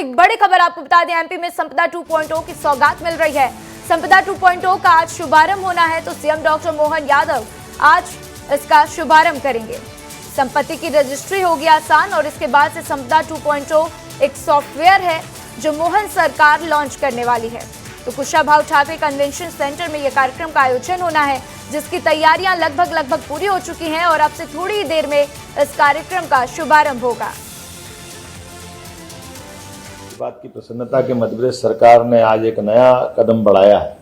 एक बड़ी खबर आपको बता दें, एमपी में संपदा 2.0 की सौगात मिल रही है। संपदा 2.0 का आज शुभारंभ होना है, तो सीएम डॉक्टर मोहन यादव आज इसका शुभारंभ करेंगे। संपत्ति की रजिस्ट्री होगी आसान और इसके बाद से संपदा 2.0 एक सॉफ्टवेयर है जो मोहन सरकार लॉन्च करने वाली है। तो कुशाभाऊ ठाकरे कन्वेंशन सेंटर में यह कार्यक्रम का आयोजन होना है, जिसकी तैयारियां लगभग पूरी हो चुकी हैं और अब से थोड़ी ही देर में इस कार्यक्रम का शुभारंभ होगा। बात की प्रसन्नता के मध्य प्रदेश सरकार ने आज एक नया कदम बढ़ाया है,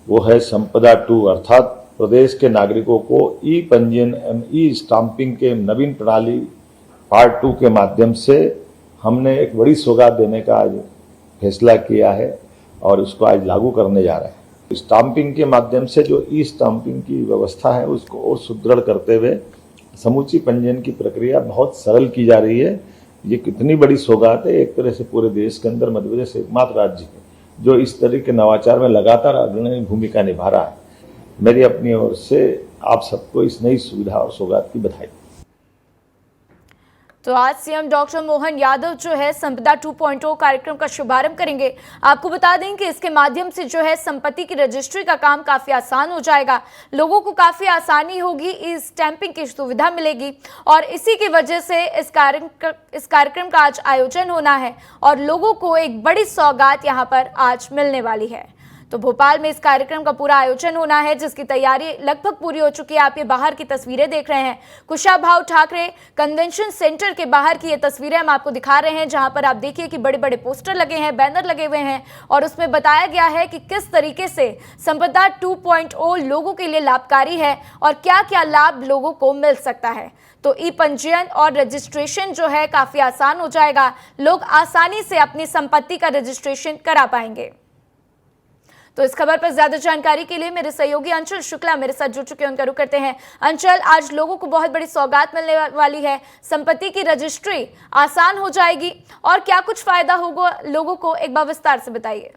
वो है संपदा 2, अर्थात प्रदेश के नागरिकों को ई पंजीयन एवं ई स्टाम्पिंग के नवीन प्रणाली पार्ट 2 के माध्यम से हमने एक बड़ी सौगात देने का आज फैसला किया है और उसको आज लागू करने जा रहे हैं। स्टाम्पिंग के माध्यम से जो ई स्टाम्पिंग की व्यवस्था है उसको और सुदृढ़ करते हुए समूची पंजीयन की प्रक्रिया बहुत सरल की जा रही है। ये कितनी बड़ी सौगात है, एक तरह से पूरे देश के अंदर मध्य प्रदेश एकमात्र राज्य है जो इस तरह के नवाचार में लगातार अग्रणी भूमिका निभा रहा है। मेरी अपनी ओर से आप सबको इस नई सुविधा और सौगात की बधाई। तो आज सीएम डॉक्टर मोहन यादव जो है संपदा 2.0 कार्यक्रम का शुभारंभ करेंगे। आपको बता दें कि इसके माध्यम से जो है संपत्ति की रजिस्ट्री का काम काफी आसान हो जाएगा, लोगों को काफी आसानी होगी, ई स्टैंपिंग की सुविधा मिलेगी और इसी की वजह से इस कार्यक्रम का आज आयोजन होना है और लोगों को एक बड़ी सौगात यहां पर आज मिलने वाली है। तो भोपाल में इस कार्यक्रम का पूरा आयोजन होना है, जिसकी तैयारी लगभग पूरी हो चुकी है। आप ये बाहर की तस्वीरें देख रहे हैं, कुशाभाऊ ठाकरे कन्वेंशन सेंटर के बाहर की ये तस्वीरें हम आपको दिखा रहे हैं, जहां पर आप देखिए कि बड़े बड़े पोस्टर लगे हैं, बैनर लगे हुए हैं और उसमें बताया गया है कि किस तरीके से संपदा 2.0 लोगों के लिए लाभकारी है और क्या क्या लाभ लोगों को मिल सकता है। तो ई पंजीयन और रजिस्ट्रेशन जो है काफी आसान हो जाएगा, लोग आसानी से अपनी संपत्ति का रजिस्ट्रेशन करा पाएंगे। तो इस खबर पर ज्यादा जानकारी के लिए मेरे सहयोगी अंचल शुक्ला मेरे साथ जुड़ चुके हैं, उनका रुख करते हैं। अंचल, आज लोगों को बहुत बड़ी सौगात मिलने वाली है, संपत्ति की रजिस्ट्री आसान हो जाएगी और क्या कुछ फायदा होगा लोगों को, एक बार विस्तार से बताइए।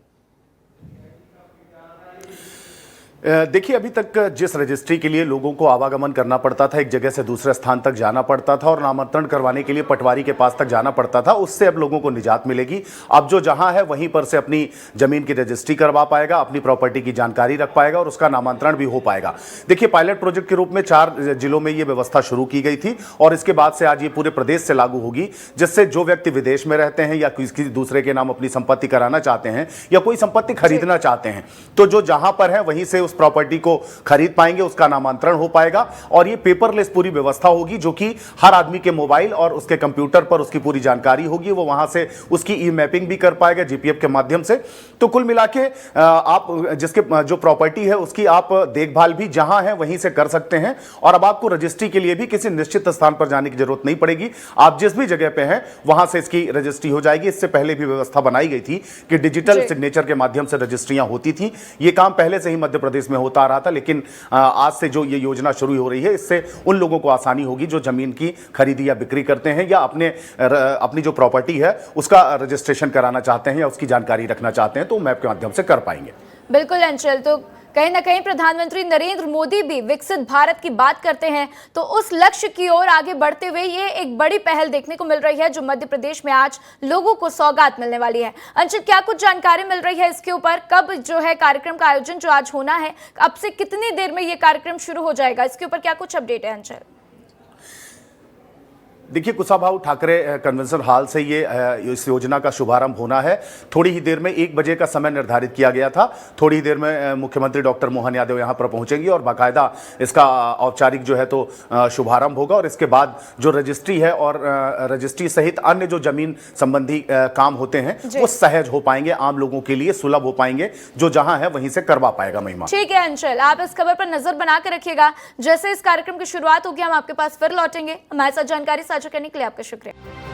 देखिए, अभी तक जिस रजिस्ट्री के लिए लोगों को आवागमन करना पड़ता था, एक जगह से दूसरे स्थान तक जाना पड़ता था और नामांतरण करवाने के लिए पटवारी के पास तक जाना पड़ता था, उससे अब लोगों को निजात मिलेगी। अब जो जहां है वहीं पर से अपनी जमीन की रजिस्ट्री करवा पाएगा, अपनी प्रॉपर्टी की जानकारी रख पाएगा और उसका नामांतरण भी हो पाएगा। देखिए, पायलट प्रोजेक्ट के रूप में 4 जिलों में ये व्यवस्था शुरू की गई थी और इसके बाद से आज ये पूरे प्रदेश से लागू होगी, जिससे जो व्यक्ति विदेश में रहते हैं या किसी दूसरे के नाम अपनी संपत्ति कराना चाहते हैं या कोई संपत्ति खरीदना चाहते हैं, तो जो जहां पर है वहीं से प्रॉपर्टी को खरीद पाएंगे, उसका नामांतरण हो पाएगा और ये पेपरलेस पूरी व्यवस्था होगी, जो कि हर आदमी के मोबाइल और उसके कंप्यूटर पर उसकी पूरी जानकारी होगी। वो वहां से उसकी ई मैपिंग भी कर पाएगा जीपीएफ के माध्यम से। तो कुल मिला के आप जिसके जो प्रॉपर्टी है उसकी आप देखभाल भी जहां है वहीं से कर सकते हैं और अब आपको रजिस्ट्री के लिए भी किसी निश्चित स्थान पर जाने की जरूरत नहीं पड़ेगी। आप जिस भी जगह पे हैं वहां से इसकी रजिस्ट्री हो जाएगी। इससे पहले भी व्यवस्था बनाई गई थी कि डिजिटल सिग्नेचर के माध्यम से रजिस्ट्रियां होती थी। ये काम पहले से ही मध्य प्रदेश में होता आ रहा था, लेकिन आज से जो ये योजना शुरू हो रही है, इससे उन लोगों को आसानी होगी जो जमीन की खरीदी या बिक्री करते हैं या अपनी जो प्रॉपर्टी है उसका रजिस्ट्रेशन कराना चाहते हैं या उसकी जानकारी रखना चाहते हैं, तो मैप के माध्यम से कर पाएंगे। बिल्कुल अंचल, तो कहीं ना कहीं प्रधानमंत्री नरेंद्र मोदी भी विकसित भारत की बात करते हैं, तो उस लक्ष्य की ओर आगे बढ़ते हुए ये एक बड़ी पहल देखने को मिल रही है जो मध्य प्रदेश में आज लोगों को सौगात मिलने वाली है। अंचल, क्या कुछ जानकारी मिल रही है इसके ऊपर, कब जो है कार्यक्रम का आयोजन जो आज होना है, अब से कितनी देर में ये कार्यक्रम शुरू हो जाएगा, इसके ऊपर क्या कुछ अपडेट है अंचल? देखिए, कुशाभाऊ ठाकरे कन्वेंशन हॉल से ये इस योजना का शुभारंभ होना है। थोड़ी ही देर में 1 बजे का समय निर्धारित किया गया था। थोड़ी ही देर में मुख्यमंत्री डॉक्टर मोहन यादव यहाँ पर पहुंचेंगे और बाकायदा इसका औपचारिक जो है तो शुभारंभ होगा और इसके बाद जो रजिस्ट्री है और रजिस्ट्री सहित अन्य जो जमीन संबंधी काम होते हैं वो सहज हो पाएंगे, आम लोगों के लिए सुलभ हो पाएंगे, जो जहां है वहीं से करवा पाएगा। महिमा, ठीक है अंचल, आप इस खबर पर नजर बना कर रखिएगा। जैसे इस कार्यक्रम की शुरुआत होगी हम आपके पास फिर लौटेंगे। हमारे साथ जानकारी साझा करने के लिए आपका शुक्रिया।